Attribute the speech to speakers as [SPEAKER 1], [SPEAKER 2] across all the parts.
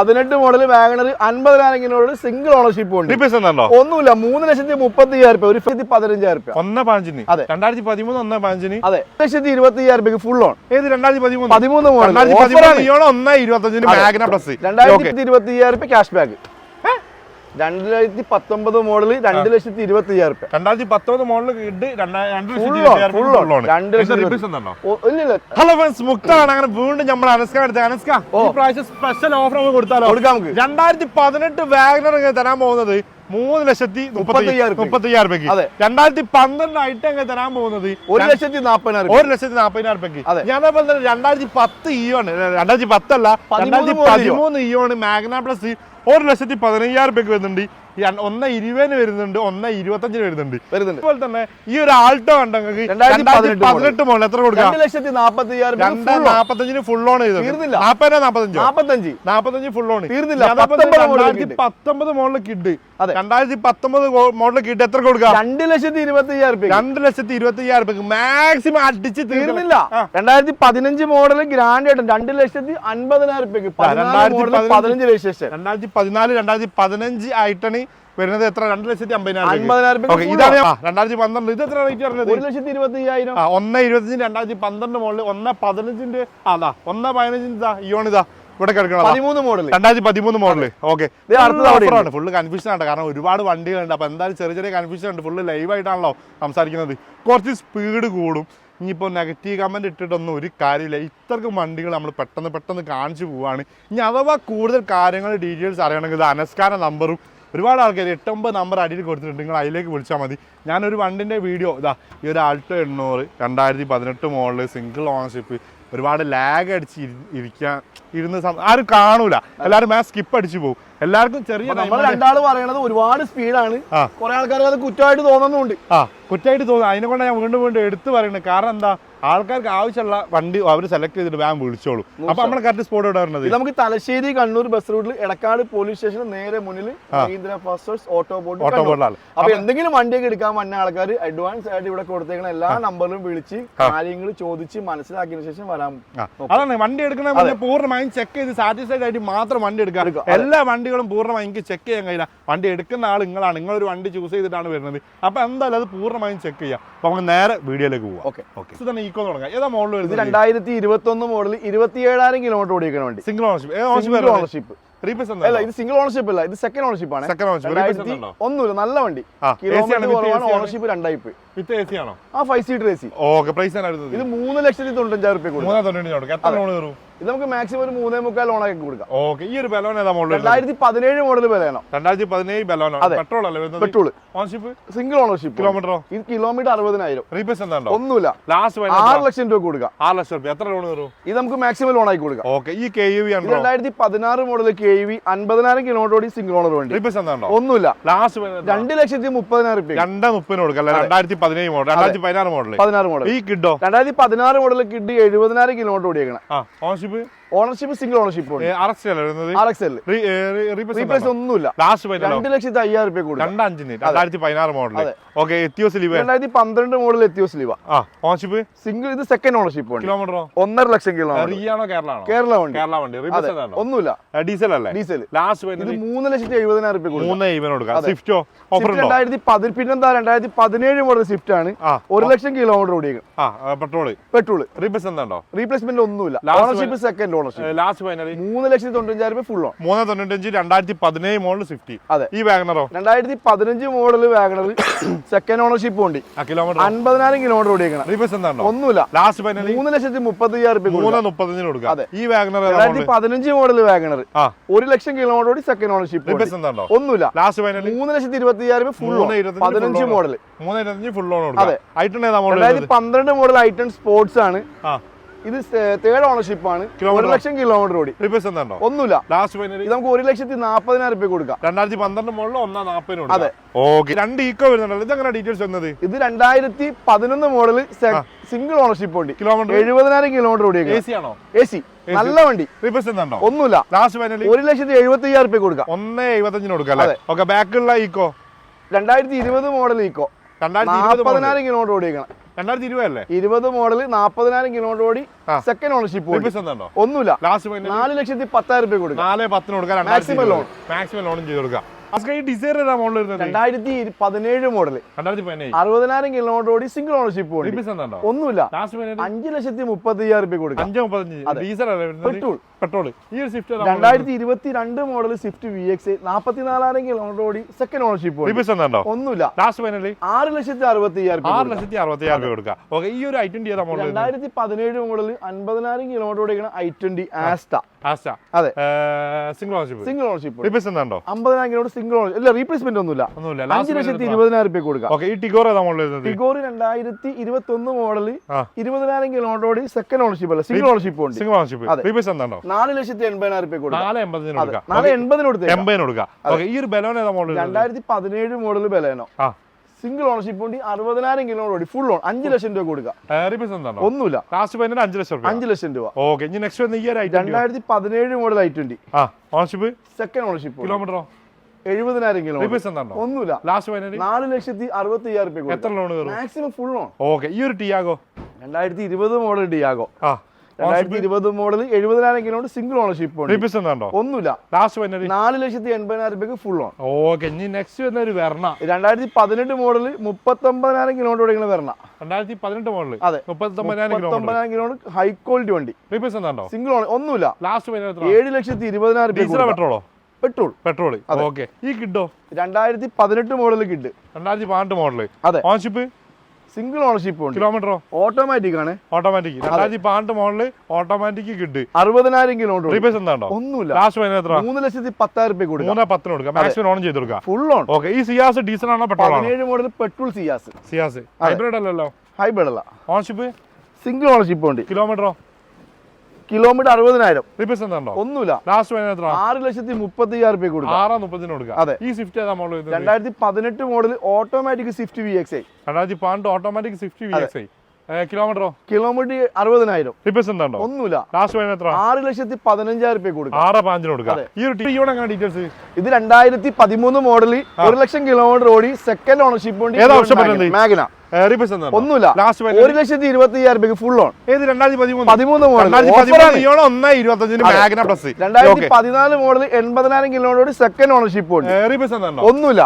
[SPEAKER 1] 18 model WagonR 50,000 kilometre single ownership ഉണ്ട്. ഒന്നുമില്ല, 3,35,000 ഒരു 15,000.
[SPEAKER 2] 1,15
[SPEAKER 1] അതെ
[SPEAKER 2] 2013 1,15
[SPEAKER 1] അതെ 1,25,000 ഫുൾ ഓൺ.
[SPEAKER 2] ഏത് 2013
[SPEAKER 1] 13 model
[SPEAKER 2] 1,25 Magna plus
[SPEAKER 1] 2,25,000 cash back. 2019 model 2,25,000.
[SPEAKER 2] 2019 model hello friends, മുക്താണ്. അങ്ങനെ വീണ്ടും നമ്മൾ അനസ്ക പ്രാവശ്യം സ്പെഷ്യൽ ഓഫർ നമുക്ക് കൊടുത്താലോ? 2018 വാഗണർ തരാൻ പോകുന്നത് 3,35,000 രൂപയ്ക്ക്. 2012 ഐറ്റം തരാൻ പോകുന്നത്
[SPEAKER 1] 1,40,000
[SPEAKER 2] രൂപയ്ക്ക്. ഞാൻ അതേപോലെ തന്നെ 2010 ഇയോണ്, 2010 അല്ല 2013 ഇയോണ് മാഗ്ന പ്ലസ് 1,15,000 രൂപയ്ക്ക് വരുന്നുണ്ട്. 1,20 വരുന്നുണ്ട്, 1,25 വരുന്നുണ്ട്. അതുപോലെ തന്നെ ഈ ഒരു ആൾട്ടോ ഉണ്ടെങ്കിൽ 2018 മോഡൽ എത്ര കൊടുക്കാം? 2,40,000 ഫുൾ ഓൺ ചെയ്ത് 45 ഫുൾ ഓൺ തീർന്നില്ല. 2019 മോഡൽ കിഡ് 2019 മോഡൽ കിഡ് എത്ര കൊടുക്കാം? 2,25,000 രൂപയ്ക്ക് മാക്സിമം അടിച്ച് തീർന്നില്ല.
[SPEAKER 1] 2015 മോഡൽ ഗ്രാൻഡ് ആയിട്ട് 2,50,000 രൂപയ്ക്ക് 15 രജിസ്ട്രേഷൻ.
[SPEAKER 2] 2014 2015 ആയിട്ടാണ് വരുന്നത്. എത്ര? 2,50,000. ഇതാണ് 2012. ഇത് എത്ര റേറ്റ് പറഞ്ഞത്?
[SPEAKER 1] 1,25,000.
[SPEAKER 2] 1,25 2012 മോഡൽ 1,15 അതാ 1,15 ഇയോണിതാ ഇവിടെ കിടക്കണം. 2013 മോഡല്. ഓക്കെ, ഫുള്ള് കൺഫ്യൂഷൻ ആണ്, കാരണം ഒരുപാട് വണ്ടികളുണ്ട്. അപ്പൊ എന്തായാലും ചെറിയ ചെറിയ കൺഫ്യൂഷൻ ഉണ്ട്. ഫുള്ള് ലൈവ് ആയിട്ടാണല്ലോ സംസാരിക്കുന്നത്. കുറച്ച് സ്പീഡ് കൂടും. ഇനിയിപ്പോൾ നെഗറ്റീവ് കമന്റ് ഇട്ടിട്ടൊന്നും ഒരു കാര്യമില്ല. ഇത്രക്കും വണ്ടികൾ നമ്മൾ പെട്ടെന്ന് കാണിച്ചു പോവാണ്. ഇനി അഥവാ കൂടുതൽ കാര്യങ്ങൾ ഡീറ്റെയിൽസ് അറിയണമെങ്കിൽ അനസ്കാര നമ്പറും ഒരുപാട് ആൾക്കാർ 8-9 നമ്പർ അടിയിൽ കൊടുത്തിട്ടുണ്ട്. നിങ്ങൾ അതിലേക്ക് വിളിച്ചാൽ മതി. ഞാനൊരു വണ്ടിൻ്റെ വീഡിയോ ഇതാ ഈ ഒരു ആൾട്ടോ 800 2018 മോഡല് സിംഗിൾ ഓണർഷിപ്പ് ഒരുപാട് ലാഗ് അടിച്ച് ഇരുന്ന് ആരും കാണൂല. എല്ലാവരും സ്കിപ്പ് അടിച്ചു പോകും. എല്ലാവർക്കും ചെറിയ
[SPEAKER 1] രണ്ടാള് പറയണത് ഒരുപാട് സ്പീഡാണ്. കുറെ ആൾക്കാർക്ക് അത് കുറ്റമായിട്ട് തോന്നുന്നുണ്ട്.
[SPEAKER 2] കുറ്റമായിട്ട് തോന്നുന്നു. അതിനെക്കൊണ്ട് ഞാൻ വീണ്ടും എടുത്ത് പറയുന്നത്. കാരണം എന്താ, ആൾക്കാർക്ക് ആവശ്യമുള്ള വണ്ടി അവർ സെലക്ട് ചെയ്തിട്ട് വേഗം വിളിച്ചോളൂ. അപ്പൊ നമ്മൾ കറക്റ്റ് സ്പോട്ട് ഇടുന്നത്
[SPEAKER 1] നമുക്ക് തലശ്ശേരി കണ്ണൂർ ബസ് റൂട്ടിൽ എടക്കാട് പോലീസ് സ്റ്റേഷന് നേരെ മുന്നിൽ മഹീന്ദ്ര ഫാസ്റ്റേഴ്സ് ഓട്ടോ ബോർഡ്. അപ്പൊ എന്തെങ്കിലും വണ്ടിയൊക്കെ എടുക്കാൻ വന്ന ആൾക്കാർ അഡ്വാൻസ് ആയിട്ട് ഇവിടെ കൊടുത്തേക്കണ എല്ലാ നമ്പറിലും വിളിച്ച് കാര്യങ്ങൾ ചോദിച്ച് മനസ്സിലാക്കിയതിനു ശേഷം വരാം.
[SPEAKER 2] അതാണ് വണ്ടി എടുക്കണ പൂർണ്ണമായും ചെക്ക് ചെയ്ത് സാറ്റിസ്ഫൈഡ് ആയിട്ട് മാത്രം വണ്ടി എടുക്കാം. എല്ലാ വണ്ടികളും പൂർണ്ണമായും എനിക്ക് ചെക്ക് ചെയ്യാൻ കഴിയില്ല. വണ്ടി എടുക്കുന്ന ആൾ നിങ്ങളാണ്. നിങ്ങളൊരു വണ്ടി ചൂസ് ചെയ്തിട്ടാണ് വരുന്നത്. അപ്പൊ എന്തായാലും അത് പൂർണ്ണമായും ചെക്ക് ചെയ്യാം. അപ്പൊ നമുക്ക് നേരെ വീഡിയോയിലേക്ക് പോവാം. ഓക്കെ, ഈക്കോ തുടങ്ങാം. ഏതാ മോഡൽ?
[SPEAKER 1] 2021 മോഡൽ 27,000 കിലോമീറ്റർ ഓടിക്കുന്ന വണ്ടി.
[SPEAKER 2] Single ownership.
[SPEAKER 1] അല്ല, ഇത് സിംഗിൾ ഓണർഷിപ്പ് അല്ല, ഇത് സെക്കൻഡ് ഓണർഷിപ്പ് ആണ്. ഒന്നുമില്ല, നല്ല വണ്ടി. Kilometre ownership 2 type.
[SPEAKER 2] With AC ആണോ?
[SPEAKER 1] 5 സീറ്റർ AC.
[SPEAKER 2] ഓക്കെ, പ്രൈസ് ആണ്
[SPEAKER 1] ഇത് 3,95,000 രൂപ.
[SPEAKER 2] 3,95,000. എത്ര ലോൺ കയറും?
[SPEAKER 1] ഇത് നമുക്ക് മാക്സിമം ഒരു 3.25 ലോണൊക്കെ കൊടുക്കാം.
[SPEAKER 2] ഓക്കെ, ഈ ഒരു ബലോൺ ഏതാ model?
[SPEAKER 1] 2017 model Baleno.
[SPEAKER 2] 2017 Baleno. Petrol അല്ലേ വരുന്നത്?
[SPEAKER 1] പെട്രോൾ.
[SPEAKER 2] Ownership
[SPEAKER 1] single ownership.
[SPEAKER 2] കിലോമീറ്ററോ?
[SPEAKER 1] ഇത് കിലോമീറ്റർ 60,000.
[SPEAKER 2] റീപ്ലേസ് എന്താണോ?
[SPEAKER 1] ഒന്നുമില്ല,
[SPEAKER 2] ലാസ്റ്റ്
[SPEAKER 1] 6 ലക്ഷം രൂപ കൊടുക്കാം.
[SPEAKER 2] 6 ലക്ഷം രൂപ. എത്ര ലോൺ കയറും?
[SPEAKER 1] ഇത് നമുക്ക് മാക്സിമം ലോൺ ആയി കൊടുക്കാം.
[SPEAKER 2] ഓക്കെ, ഈ KUV ആണ്
[SPEAKER 1] 2016 മോഡൽ KUV 50,000 കിലോമീറ്റർ ഓടി സിംഗിൾ ഓണർ വണ്ടി.
[SPEAKER 2] റീപ്ലേസ് എന്താണോ?
[SPEAKER 1] ഒന്നുമില്ല,
[SPEAKER 2] ലാസ്റ്റ്
[SPEAKER 1] 2,30,000 രൂപ.
[SPEAKER 2] 2,30,000 കൊടുക്കാം. 2017 മോഡൽ. 2016 മോഡൽ. ഈ കിഡോ
[SPEAKER 1] 2016 മോഡൽ കിഡ് 70,000 കിലോമീറ്റർ ഓടിയേക്കണം.
[SPEAKER 2] Ownership
[SPEAKER 1] single ownership. റീപ്ലേസ് ഒന്നുമില്ല. 2,05,000 രൂപ കൊടുക്കാം.
[SPEAKER 2] 2016 model. Okay,
[SPEAKER 1] 2012 model Etios Liva.
[SPEAKER 2] Ownership
[SPEAKER 1] single. ഇത് സെക്കൻഡ് ഓണർഷിപ്പ്.
[SPEAKER 2] കിലോമീറ്ററോ?
[SPEAKER 1] 1.5 ലക്ഷം കിലോമീറ്റർ.
[SPEAKER 2] കേരള വണ്ടി.
[SPEAKER 1] ഒന്നുമില്ല,
[SPEAKER 2] ഡീസൽ അല്ലേ?
[SPEAKER 1] ഡീസൽ.
[SPEAKER 2] ലാസ്റ്റ്
[SPEAKER 1] 3,70,000 രൂപ കൊടുക്കാം.
[SPEAKER 2] 3,70,000 കൊടുക്കാം. സ്വിഫ്റ്റോ ഓഫർ ഉണ്ടോ?
[SPEAKER 1] 2010 പിന്നെന്താ 2017 മോഡൽ സ്വിഫ്റ്റ് ആണ്. 1 ലക്ഷം കിലോമീറ്റർ ഓടിയേക്കും. പെട്രോൾ.
[SPEAKER 2] റീപ്ലേസ് എന്താണോ?
[SPEAKER 1] റീപ്ലേസ്മെന്റ് ഒന്നുമില്ല. Ownership second ownership.
[SPEAKER 2] Last finally
[SPEAKER 1] 3,95,000 രൂപ ഫുൾ ഓൺ.
[SPEAKER 2] 395 2017 model Swift.
[SPEAKER 1] അതെ.
[SPEAKER 2] ഈ വാഗണറോ?
[SPEAKER 1] 2015 മോഡൽ വാഗണർ സെക്കൻഡ് ഓണർഷിപ്പ് ഉണ്ട്.
[SPEAKER 2] കിലോമീറ്റർ
[SPEAKER 1] 50,000 കിലോമീറ്റർ ഓടിയേക്കണം.
[SPEAKER 2] റീപ്ലേസ് എന്താണോ?
[SPEAKER 1] ഒന്നുമില്ല.
[SPEAKER 2] ലാസ്റ്റ് ഫൈനലി
[SPEAKER 1] 3,30,000 രൂപ.
[SPEAKER 2] 3,35 കൊടുക്കാം. ഈ വാഗണർ
[SPEAKER 1] 2015 മോഡൽ വാഗണർ 1 ലക്ഷം കിലോമീറ്റർ ഓടി സെക്കൻഡ് ഓണർഷിപ്പ്.
[SPEAKER 2] റീപ്ലേസ് എന്താണോ?
[SPEAKER 1] ഒന്നുമില്ല.
[SPEAKER 2] ലാസ്റ്റ് ഫൈനലി
[SPEAKER 1] 3,20,000 രൂപ full on. 15 model.
[SPEAKER 2] 3,25 full on കൊടുക്കാം. ഐറ്റൺ ഏതാ മോഡൽ?
[SPEAKER 1] 2012 മോഡൽ ഐറ്റൺ സ്പോർട്സ് ആണ്. ഇത് തേർഡ് ഓണർഷിപ്പ് ആണ്. 1 ലക്ഷം കിലോമീറ്റർ ഓടി.
[SPEAKER 2] റീപ്ലേസ് എന്താണോ?
[SPEAKER 1] ഒന്നുമില്ല.
[SPEAKER 2] ലാസ്റ്റ് ഫൈനലി
[SPEAKER 1] ഇത് നമുക്ക് 1,40,000 രൂപ കൊടുക്കാം.
[SPEAKER 2] 2012 മോഡൽ 1,40,000. അതെ. ഓക്കെ, 2 ഈക്കോ വരുന്നുണ്ടല്ലോ. ഇതെങ്ങനെ ഡീറ്റെയിൽസ് വന്നത്?
[SPEAKER 1] ഇത് 2011 മോഡൽ സിംഗിൾ ഓണർഷിപ്പ് ഉണ്ട്.
[SPEAKER 2] കിലോമീറ്റർ
[SPEAKER 1] 70,000 കിലോമീറ്റർ ഓടി.
[SPEAKER 2] AC ആണോ?
[SPEAKER 1] AC. നല്ല വണ്ടി.
[SPEAKER 2] റീപ്ലേസ് എന്താണോ?
[SPEAKER 1] ഒന്നുമില്ല.
[SPEAKER 2] ലാസ്റ്റ് ഫൈനലി
[SPEAKER 1] 1,70,000 രൂപ കൊടുക്കാം.
[SPEAKER 2] 1,75 കൊടുക്കാം. ഓക്കെ, ബാക്കിലുള്ള ഈക്കോ
[SPEAKER 1] 2020 മോഡൽ ഈക്കോ 40,000 കിലോമീറ്റർ ഓടിക്കണം.
[SPEAKER 2] 2020 അല്ലേ?
[SPEAKER 1] 20 മോഡൽ 40,000 കിലോമീറ്റർ ഓടി സെക്കൻഡ് ഓണർഷിപ്പ് ഒന്നുമില്ല. 4,10,000 രൂപ കൊടുക്കാം.
[SPEAKER 2] 4,10 കൊടുക്കാം. മാക്സിമം ലോണും ചെയ്ത് കൊടുക്കാം. ഈ ഡിസൈർ
[SPEAKER 1] 2017 മോഡൽ 60,000 കിലോമീറ്റർ ഓടി സിംഗിൾ ഓണർഷിപ്പ് ഒന്നുമില്ല. 5,30,000 രൂപ കൊടുക്കാം.
[SPEAKER 2] പെട്രോൾ. ഈ ഒരു Swift
[SPEAKER 1] 2022 model Swift VX 44,000 kilometre ഓടി സെക്കൻഡ് ഓണർഷിപ്പ് ഒന്നുമില്ല.
[SPEAKER 2] 6,60,000 രൂപ കൊടുക്കാം. ഈ ഒരു i20 ഏതാ മോഡൽ?
[SPEAKER 1] 2017 മോഡൽ 50,000 കിലോമീറ്റർ ഓടിക്കുന്ന i20 ആസ്റ്റ. അതെ,
[SPEAKER 2] single ownership
[SPEAKER 1] 50,000 kilometre single ownership. ഇല്ല, റീപ്ലേസ്മെന്റ് ഒന്നുമില്ല. 5,20,000 രൂപ കൊടുക്കാം.
[SPEAKER 2] ഈ ടിഗോർ ഏതാ മോഡൽ?
[SPEAKER 1] ടിഗോർ 2021 മോഡൽ 20,000 കിലോമീറ്റർ ഓടി സെക്കൻഡ് ഓണർഷിപ്പ് അല്ല, സിംഗിൾ ഓണർഷിപ്പ് ഉണ്ട്. 4,80,000 രൂപ കൊടുക്കാം.
[SPEAKER 2] 4,80,000 കൊടുക്കാം. ഈ ഒരു ബലോൺ ഏതാ model?
[SPEAKER 1] 2017 model Baleno single ownership ഉണ്ട്. 60,000 കിലോമീറ്റർ ഓടി ഫുൾ ഓൺ. 5 ലക്ഷം രൂപ കൊടുക്കാം. ഒന്നുമില്ല.
[SPEAKER 2] 5 ലക്ഷം
[SPEAKER 1] രൂപ.
[SPEAKER 2] 2017
[SPEAKER 1] model i20
[SPEAKER 2] ownership
[SPEAKER 1] second ownership.
[SPEAKER 2] കിലോമീറ്ററോ?
[SPEAKER 1] 70,000 കിലോമീറ്റർ. ഒന്നുമില്ല. 4,60,000 രൂപ.
[SPEAKER 2] എത്ര ലോൺ
[SPEAKER 1] മാക്സിമം ഫുൾ ഓൺ.
[SPEAKER 2] ഈ ഒരു Tiago
[SPEAKER 1] 2020 model Tiago 2020 model 70,000 kilometre single ownership ഉണ്ട്. ഒന്നുമില്ല. 4,80,000 രൂപ ഫുൾ ഓൺ.
[SPEAKER 2] നെക്സ്റ്റ് വരുന്ന ഒരു വെർണ
[SPEAKER 1] 2018 മോഡൽ 39,000 കിലോമീറ്റർ ഓടിക്കുന്ന വെർണ.
[SPEAKER 2] 2018 മോഡൽ.
[SPEAKER 1] അതെ, 39,000 കിലോമീറ്റർ ഹൈ ക്വാളിറ്റി വണ്ടി. Single on. ഒന്നുമില്ല. 7,20,000 രൂപ.
[SPEAKER 2] പെട്രോളോ? പെട്രോൾ. ഈ കിഡോ
[SPEAKER 1] 2018 മോഡൽ കിഡ്.
[SPEAKER 2] 2018 മോഡൽ.
[SPEAKER 1] അതെ,
[SPEAKER 2] ഓണർഷിപ്പ്
[SPEAKER 1] സിംഗിൾ ഓണർഷിപ്പ് ഉണ്ട്.
[SPEAKER 2] കിലോമീറ്ററോ?
[SPEAKER 1] ഓട്ടോമാറ്റിക് ആണ്.
[SPEAKER 2] 2018 മോഡൽ ഓട്ടോമാറ്റിക് കിഡ്.
[SPEAKER 1] 60,000 കിലോമീറ്റർ.
[SPEAKER 2] ഒന്നുമില്ല.
[SPEAKER 1] 3,10,000 രൂപ കൊടുക്കാം.
[SPEAKER 2] 3,10 കൊടുക്കാം. മാക്സിമം ഓൺ ചെയ്ത് കൊടുക്കാം.
[SPEAKER 1] Full on.
[SPEAKER 2] ഈ സിയാസ് ഡീസൽ ആണോ പെട്രോൾ ആണോ?
[SPEAKER 1] 17 മോഡൽ പെട്രോൾ സിയാസ്.
[SPEAKER 2] ഹൈബ്രിഡ് അല്ലല്ലോ?
[SPEAKER 1] ഹൈബ്രിഡ് അല്ല.
[SPEAKER 2] ഓണർഷിപ്പ്
[SPEAKER 1] സിംഗിൾ ഓണർഷിപ്പ് ഉണ്ട്.
[SPEAKER 2] കിലോമീറ്ററോ?
[SPEAKER 1] കിലോമീറ്റർ 60,000.
[SPEAKER 2] ഒന്നുമില്ല.
[SPEAKER 1] 6,30,000 രൂപ കൊടുക്കാം.
[SPEAKER 2] 6,30 കൊടുക്കാം.
[SPEAKER 1] അതെ.
[SPEAKER 2] ഈ സ്വിഫ്റ്റ് ഏതാ model?
[SPEAKER 1] 2018 model automatic Swift VX
[SPEAKER 2] 2018 automatic Swift VX. കിലോമീറ്ററോ?
[SPEAKER 1] കിലോമീറ്റർ 60,000. ഒന്നുമില്ല. 6,15,000 രൂപ കൊടുക്കാം.
[SPEAKER 2] 6,5 കൊടുക്കാം. ഈ ഒരു ടിയോൺ എങ്ങനെ ഡീറ്റെയിൽസ്?
[SPEAKER 1] ഇത് 2013 മോഡൽ 1,00,000 കിലോമീറ്റർ ഓടി സെക്കൻഡ് ഓണർഷിപ്പ് ഉണ്ട്. മാഗ്ന. ഒന്നുമില്ല. 1,20,000 രൂപ full on. 2013 model 2014 model 80,000 kilometre ഓടി സെക്കൻഡ് ഓണർഷിപ്പ് ഉണ്ട്. ഒന്നുമില്ല.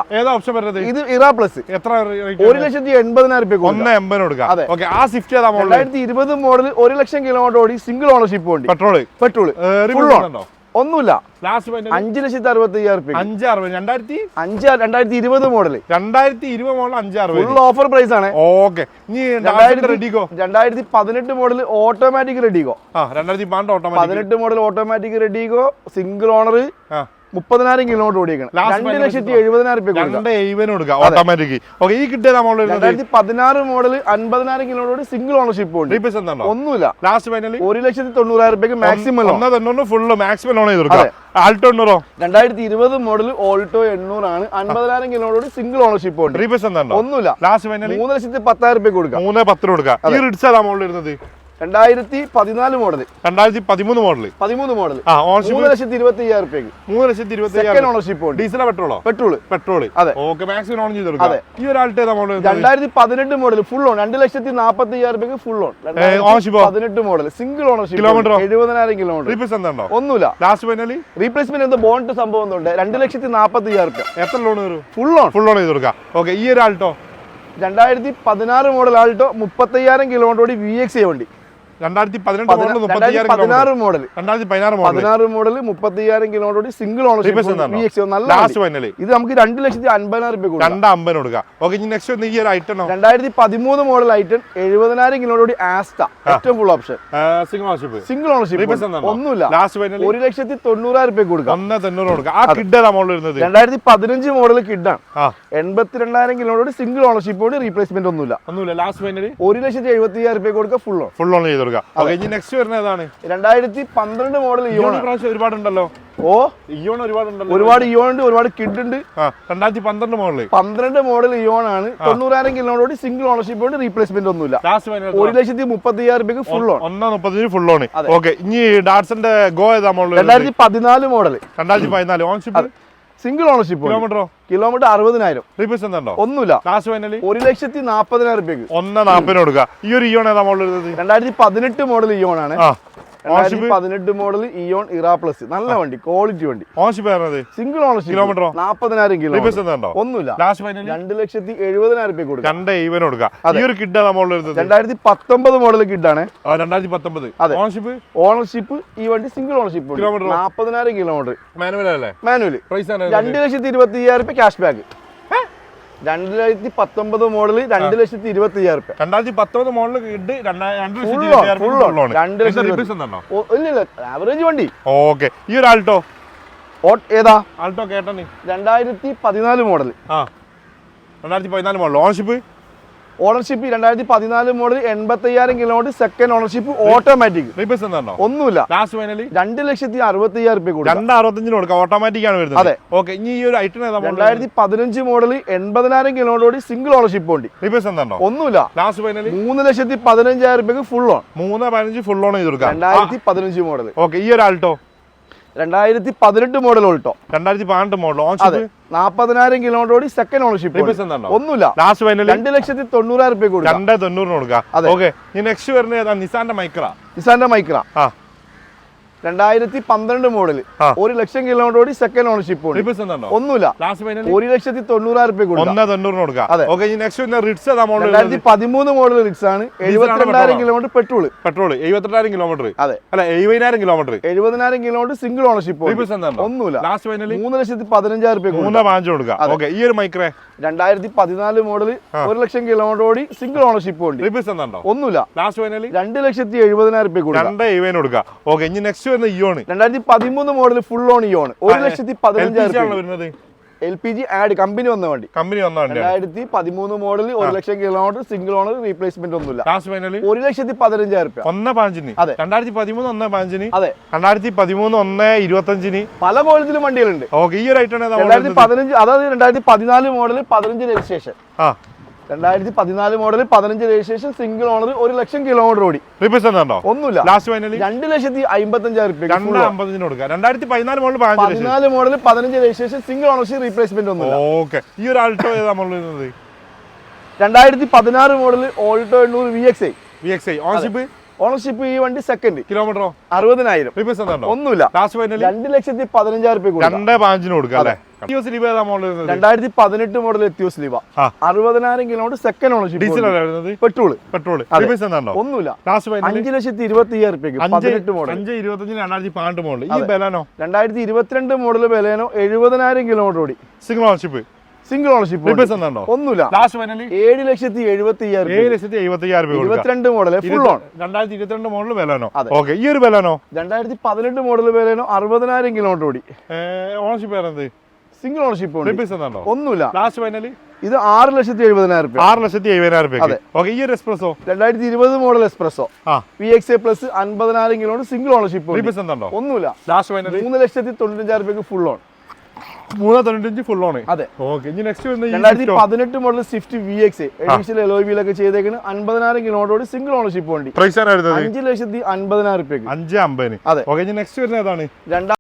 [SPEAKER 1] ഇത് ഇറ പ്ലസ്. 1,80,000 രൂപ. 2020 മോഡൽ 1,00,000 കിലോമീറ്റർ ഓടി സിംഗിൾ ഓണർഷിപ്പ് ഉണ്ട്. Petrol full on. ഒന്നുമില്ല. 5,60,000 രൂപ. 2020 മോഡൽ
[SPEAKER 2] 5,60,000
[SPEAKER 1] ഫുൾ ഓഫർ പ്രൈസ് ആണ്. 2018 model automatic Redigo. 18 model automatic Redigo single owner 30,000 kilometre ഓടിക്കണം. 2,70,000 രൂപ കൊടുക്കാം.
[SPEAKER 2] ഓട്ടോമാറ്റിക്. ഈ കിട്ടിയ
[SPEAKER 1] 2016 മോഡൽ 50,000 കിലോമീറ്റർ ഓടി സിംഗിൾ ഓണർഷിപ്പ് ഉണ്ട്. ഒന്നുമില്ല. 1,90,000 രൂപയ്ക്ക് മാക്സിമം
[SPEAKER 2] ഫുള്ള് മാക്സിമം ലോൺ ചെയ്ത് കൊടുക്കാം. ആൾട്ടോ
[SPEAKER 1] 2020 മോഡൽ ഓൾട്ടോ 800 ആണ്. 50,000 കിലോമീറ്റർ ഓടി സിംഗിൾ ഓണർഷിപ്പ് ഉണ്ട്. ഒന്നുമില്ല. 3,10,000 രൂപ കൊടുക്കാം.
[SPEAKER 2] 3,10 കൊടുക്കാം. ഈ റിഡ്സ് ഏതാ മോഡൽ വരുന്നത്?
[SPEAKER 1] 2014 മോഡൽ.
[SPEAKER 2] 2013 മോഡൽ.
[SPEAKER 1] 3,20,000 രൂപയ്ക്ക്.
[SPEAKER 2] 3,20,000
[SPEAKER 1] ഓണർഷിപ്പ് ഉണ്ട്.
[SPEAKER 2] ഡീസലോ പെട്രോളോ?
[SPEAKER 1] പെട്രോൾ. അതെ.
[SPEAKER 2] മാക്സിമം ഓൺ ചെയ്ത് കൊടുക്കാം. ഈ ഒരു ആൾട്ടോ ഏതാ മോഡൽ?
[SPEAKER 1] 2018 model full on. 2,40,000 രൂപയ്ക്ക് full on. 18 model single ownership.
[SPEAKER 2] Kilometre
[SPEAKER 1] 70,000 kilometre. ഒന്നുമില്ല. റീപ്ലേസ്മെന്റ് ബോണ്ട് സംഭവം ഉണ്ട്. 2,40,000 രൂപ.
[SPEAKER 2] എത്ര ലോൺ വരും?
[SPEAKER 1] ഫുൾ ഓൺ
[SPEAKER 2] ചെയ്ത് കൊടുക്കാം. ഈ ഒരു ആൾട്ടോ
[SPEAKER 1] 2016 മോഡൽ ആൾട്ടോ 30,000 കിലോമീറ്റർ ഓടി VX വണ്ടി.
[SPEAKER 2] 2016
[SPEAKER 1] മോഡൽ 16 മോഡൽ 30,000 കിലോമീറ്റർ ഓടി സിംഗിൾ ഓണർഷിപ്പ്. നല്ല ഇത് നമുക്ക് 2,50,000 രൂപ കൊടുക്കാം.
[SPEAKER 2] 2,50 കൊടുക്കാം.
[SPEAKER 1] 2013 മോഡൽ ഐറ്റം 70,000 കിലോമീറ്റർ ഓടി ആസ്റ്റ. ഏറ്റവും ഫുൾ ഓപ്ഷൻ സിംഗിൾ ഓണർഷിപ്പ്. ഒന്നുമില്ല. 1,90,000 രൂപ കൊടുക്കാം. 2015 മോഡൽ കിഡാണ്. 82,000 കിലോമീറ്റർ സിംഗിൾ ഓണർഷിപ്പ് ഓടി റീപ്ലേസ്മെന്റ് ഒന്നുമില്ല. 1,70,000 രൂപ കൊടുക്കുക. ഫുൾ ഓൺ
[SPEAKER 2] ചെയ്ത് കൊടുക്കാം. നെക്സ്റ്റ് വരുന്നത് ഏതാണ്?
[SPEAKER 1] 2012 മോഡൽ ഇയോൺ.
[SPEAKER 2] ഒരുപാടുണ്ടല്ലോ.
[SPEAKER 1] ഒരുപാട് ഇയോൺ ഉണ്ട്. ഒരുപാട് കിഡ് ഉണ്ട്.
[SPEAKER 2] 2012 മോഡൽ
[SPEAKER 1] 12 മോഡൽ ഇയോൺ ആണ്. 90,000 കിലോമീറ്റർ ഓടി സിംഗിൾ ഓണർഷിപ്പ് ഉണ്ട്. റീപ്ലേസ്മെന്റ് ഒന്നുമില്ല. 1,30,000 രൂപയ്ക്ക് ഫുൾ ഓൺ.
[SPEAKER 2] 1,30,000 full on. ഇനി ഡാറ്റ്സന്റെ ഗോ ഏതാ model?
[SPEAKER 1] 2014 model.
[SPEAKER 2] 2014 ownership
[SPEAKER 1] single ownership.
[SPEAKER 2] കിലോമീറ്ററോ?
[SPEAKER 1] കിലോമീറ്റർ 60,000.
[SPEAKER 2] റീപ്ലേസ് എന്താണോ?
[SPEAKER 1] ഒന്നുമില്ല.
[SPEAKER 2] ലാസ്റ്റ് ഫൈനലി
[SPEAKER 1] 1,40,000 രൂപയ്ക്ക്
[SPEAKER 2] 1,40,000 കൊടുക്കുക. ഈ ഒരു ഇയോൺ ഏതാ മോഡൽ?
[SPEAKER 1] 2018 മോഡൽ ഇയോൺ ആണ്. 2018 മോഡൽ ഇയോൺ ഇറ പ്ലസ്. നല്ല വണ്ടി, ക്വാളിറ്റി വണ്ടി.
[SPEAKER 2] ഓൺഷിപ്പ് ആയിരുന്നത്?
[SPEAKER 1] Single ownership.
[SPEAKER 2] കിലോമീറ്ററോ?
[SPEAKER 1] 40,000
[SPEAKER 2] റീപ്ലേസ്
[SPEAKER 1] കിലോമീറ്റർ.
[SPEAKER 2] എന്താ?
[SPEAKER 1] ഒന്നുമില്ല.
[SPEAKER 2] ലാസ്റ്റ് ഫൈനലി
[SPEAKER 1] 2,70,000 രൂപയ്ക്ക് കൊടുക്കുക.
[SPEAKER 2] 2,70,000 കൊടുക്കുക. ഈ ഒരു കിഡ് ഏതാ മോഡൽ?
[SPEAKER 1] 2019 മോഡൽ കിഡാണ്.
[SPEAKER 2] 2019.
[SPEAKER 1] അതെ.
[SPEAKER 2] ഓൺഷിപ്പ്?
[SPEAKER 1] ഓണർഷിപ്പ് ഈ വണ്ടി single ownership.
[SPEAKER 2] Kilometre
[SPEAKER 1] 40,000 kilometre.
[SPEAKER 2] Manual അല്ലേ?
[SPEAKER 1] മാനുവൽ.
[SPEAKER 2] പ്രൈസ്
[SPEAKER 1] 2,25,000 രൂപ ക്യാഷ് ബാക്ക്. 2019 മോഡൽ 2,25,000 രൂപ.
[SPEAKER 2] 2019 മോഡൽ കിഡ്
[SPEAKER 1] ഇല്ല, ആവറേജ് വണ്ടി.
[SPEAKER 2] ഓക്കെ. ഈ ഒരു ആൾട്ടോ
[SPEAKER 1] ഏതാ?
[SPEAKER 2] ആൾട്ടോ കേട്ടനി
[SPEAKER 1] 2014 model.
[SPEAKER 2] 2014 model. Ownership?
[SPEAKER 1] Ownership 2014 model 80,000 kilometre. Second ownership automatic.
[SPEAKER 2] Replace എന്താണോ?
[SPEAKER 1] ഒന്നുമില്ല.
[SPEAKER 2] ലാസ്റ്റ് ഫൈനലി
[SPEAKER 1] 2,60,000 രൂപ കൊടുക്കുക.
[SPEAKER 2] 2,65 കൊടുക്കുക. ഓട്ടോമാറ്റിക് ആണ് വരുന്നത്.
[SPEAKER 1] അതെ.
[SPEAKER 2] ഓക്കെ. ഇനി ഈ ഒരു ഐറ്റം ഏതാ?
[SPEAKER 1] 2015 മോഡൽ 80,000 കിലോമീറ്റർ സിംഗിൾ ഓണർഷിപ്പ് വണ്ടി.
[SPEAKER 2] റീപ്ലേസ് എന്താണോ?
[SPEAKER 1] ഒന്നുമില്ല.
[SPEAKER 2] ലാസ്റ്റ് ഫൈനലി
[SPEAKER 1] 3,15,000 രൂപയ്ക്ക് ഫുൾ ഓൺ.
[SPEAKER 2] 3,15 ഫുൾ ഓൺ ചെയ്ത് കൊടുക്കാം.
[SPEAKER 1] 2015 മോഡൽ.
[SPEAKER 2] ഓക്കെ. ഈ ഒരു ആൾട്ടോ
[SPEAKER 1] 2018 മോഡൽ ഓൾട്ടോ.
[SPEAKER 2] 2018 മോഡൽ.
[SPEAKER 1] അതെ.
[SPEAKER 2] ഓൺഷിപ്പ്
[SPEAKER 1] 40,000 കിലോമീറ്റർ സെക്കൻഡ് ഓണർഷിപ്പ്.
[SPEAKER 2] റീപ്ലേസ് എന്താണോ?
[SPEAKER 1] ഒന്നുമില്ല.
[SPEAKER 2] ലാസ്റ്റ് ഫൈനലി
[SPEAKER 1] 2,90,000 രൂപ കൊടുക്കുക.
[SPEAKER 2] 2,90 കൊടുക്കുക. ഓക്കെ. ഇനി നെക്സ്റ്റ് വരുന്നത് ഏതാ? നിസാന്റെ മൈക്ര.
[SPEAKER 1] നിസാന്റെ Micra 2012 model 1,00,000 kilometre second ownership.
[SPEAKER 2] Replace എന്താണോ?
[SPEAKER 1] ഒന്നുമില്ല.
[SPEAKER 2] ലാസ്റ്റ് ഫൈനലി
[SPEAKER 1] 1,90,000 രൂപ കൊടുക്കുക.
[SPEAKER 2] 1,90 കൊടുക്കുക.
[SPEAKER 1] അതെ.
[SPEAKER 2] ഓക്കെ. ഇനി നെക്സ്റ്റ് വരുന്ന റിറ്റ്സ് ഏതാ മോഡൽ?
[SPEAKER 1] 2013 മോഡൽ റിറ്റ്സ് ആണ്. 72,000 കിലോമീറ്റർ പെട്രോൾ.
[SPEAKER 2] 72,000 കിലോമീറ്റർ.
[SPEAKER 1] അതെ.
[SPEAKER 2] അല്ല 70,000 kilometre.
[SPEAKER 1] 70,000 kilometre single ownership.
[SPEAKER 2] Replace എന്താണോ?
[SPEAKER 1] ഒന്നുമില്ല.
[SPEAKER 2] ലാസ്റ്റ് ഫൈനലി
[SPEAKER 1] 3,15,000 രൂപ.
[SPEAKER 2] 3,15 കൊടുക്കുക. ഓക്കെ. ഈ ഒരു മൈക്രേ
[SPEAKER 1] 2014 മോഡൽ 1,00,000 കിലോമീറ്റർ സിംഗിൾ ഓണർഷിപ്പ് ഉണ്ട്.
[SPEAKER 2] റീപ്ലേസ് എന്താണോ?
[SPEAKER 1] ഒന്നുമില്ല.
[SPEAKER 2] ലാസ്റ്റ് ഫൈനലി
[SPEAKER 1] 2,70,000 രൂപ കൊടുക്കുക.
[SPEAKER 2] 2,70,000 കൊടുക്കുക. ഓക്കെ. ഇനി നെക്സ്റ്റ് വരുന്ന Eon
[SPEAKER 1] 2013 model full on Eon 1,15,000
[SPEAKER 2] വരുന്നത്.
[SPEAKER 1] LPG ആഡ് കമ്പനി വന്ന വണ്ടി.
[SPEAKER 2] കമ്പനി വന്ന വണ്ടി.
[SPEAKER 1] 2013 model 1,00,000 kilometre single owner replacement ഒന്നുമില്ല.
[SPEAKER 2] ലാസ്റ്റ് ഫൈനലി
[SPEAKER 1] 1,15,000 രൂപ.
[SPEAKER 2] 1,15.
[SPEAKER 1] അതെ.
[SPEAKER 2] 2013 1,15.
[SPEAKER 1] അതെ.
[SPEAKER 2] 2013 1,25.
[SPEAKER 1] പല ക്വാളിറ്റിയിലും വണ്ടികളുണ്ട്.
[SPEAKER 2] ഓക്കെ. ഈ ഒരു ഐറ്റം
[SPEAKER 1] 2015 അതായത് 2014 model 15 registration. 2014 model 15 registration single owner 1,00,000 kilometre ഓടി.
[SPEAKER 2] റീപ്ലേസ് എന്താണോ?
[SPEAKER 1] ഒന്നുമില്ല.
[SPEAKER 2] ലാസ്റ്റ് ഫൈനലി
[SPEAKER 1] 2,55,000 രൂപ.
[SPEAKER 2] 2,50 കൊടുക്കുക. 2014 model
[SPEAKER 1] 14 model 15 registration single ownership replacement ഒന്നുമില്ല.
[SPEAKER 2] ഓക്കെ. ഈ ഒരു ആൾട്ടോ ഏതാ മോഡൽ വരുന്നത്?
[SPEAKER 1] 2016 model Alto 800 VXI.
[SPEAKER 2] VXI. Ownership?
[SPEAKER 1] Ownership ഈ വണ്ടി സെക്കൻഡ്.
[SPEAKER 2] കിലോമീറ്ററോ?
[SPEAKER 1] 60,000.
[SPEAKER 2] റീപ്ലേസ് എന്താണോ?
[SPEAKER 1] ഒന്നുമില്ല.
[SPEAKER 2] ലാസ്റ്റ് ഫൈനലി
[SPEAKER 1] 2,15,000 രൂപ.
[SPEAKER 2] 2,15 കൊടുക്കുക അല്ലേ? ഏതാ മോഡൽ വരുന്നത്?
[SPEAKER 1] 2018 model Etios Liva 60,000 kilometre second ownership.
[SPEAKER 2] Diesel അല്ലേ വരുന്നത്?
[SPEAKER 1] പെട്രോൾ.
[SPEAKER 2] റീപ്ലേസ് എന്താണോ?
[SPEAKER 1] ഒന്നുമില്ല.
[SPEAKER 2] ലാസ്റ്റ് ഫൈനലി
[SPEAKER 1] 5,25,000 രൂപയ്ക്ക് 18 മോഡൽ.
[SPEAKER 2] 5,25 2012 മോഡൽ. ഈ ബെലാനോ
[SPEAKER 1] 2022 മോഡൽ ബെലേനോ 70,000 കിലോമീറ്റർ ഓടി.
[SPEAKER 2] Single ownership.
[SPEAKER 1] Single ownership.
[SPEAKER 2] Replace എന്താണോ?
[SPEAKER 1] ഒന്നുമില്ല.
[SPEAKER 2] Last finally
[SPEAKER 1] 7,75,000
[SPEAKER 2] 7,75,000
[SPEAKER 1] 22 model full on.
[SPEAKER 2] 2022 model Baleno. Okay. ഈ ഒരു ബെലാനോ
[SPEAKER 1] 2018 മോഡൽ ബെലേനോ 60,000 കിലോമീറ്റർ ഓടി.
[SPEAKER 2] ഓണർഷിപ്പ് വരുന്നത്
[SPEAKER 1] സിംഗിൾ ഓണർഷിപ്പ്.
[SPEAKER 2] റീപ്ലേസ് എന്താണോ?
[SPEAKER 1] ഒന്നുമില്ല.
[SPEAKER 2] ലാസ്റ്റ് ഫൈനലി
[SPEAKER 1] ഇത് 6,70,000 രൂപ.
[SPEAKER 2] 6,70,000 ഓക്കെ. ഈ ഒരു S-Presso
[SPEAKER 1] 2020 model S-Presso VXI plus 50,000 kilometre single ownership.
[SPEAKER 2] Replace എന്താണോ?
[SPEAKER 1] ഒന്നുമില്ല.
[SPEAKER 2] ലാസ്റ്റ് ഫൈനലി
[SPEAKER 1] 3,95,000 രൂപയ്ക്ക് ഫുൾ ഓൺ.
[SPEAKER 2] 3,95 full on.
[SPEAKER 1] അതെ.
[SPEAKER 2] ഓക്കെ. ഇനി നെക്സ്റ്റ് വരുന്നത്
[SPEAKER 1] 2018 model Swift VXI additional alloy വീലൊക്കെ ചെയ്തേക്കുന്ന 50,000 കിലോമീറ്റർ സിംഗിൾ ഓണർഷിപ്പ് വണ്ടി.
[SPEAKER 2] പ്രൈസ് ആണ് വരുന്നത്
[SPEAKER 1] 5,50,000 രൂപയ്ക്ക്.
[SPEAKER 2] 5,50.
[SPEAKER 1] അതെ.
[SPEAKER 2] ഓക്കെ. ഇനി നെക്സ്റ്റ് വരുന്നത് ഏതാണ്?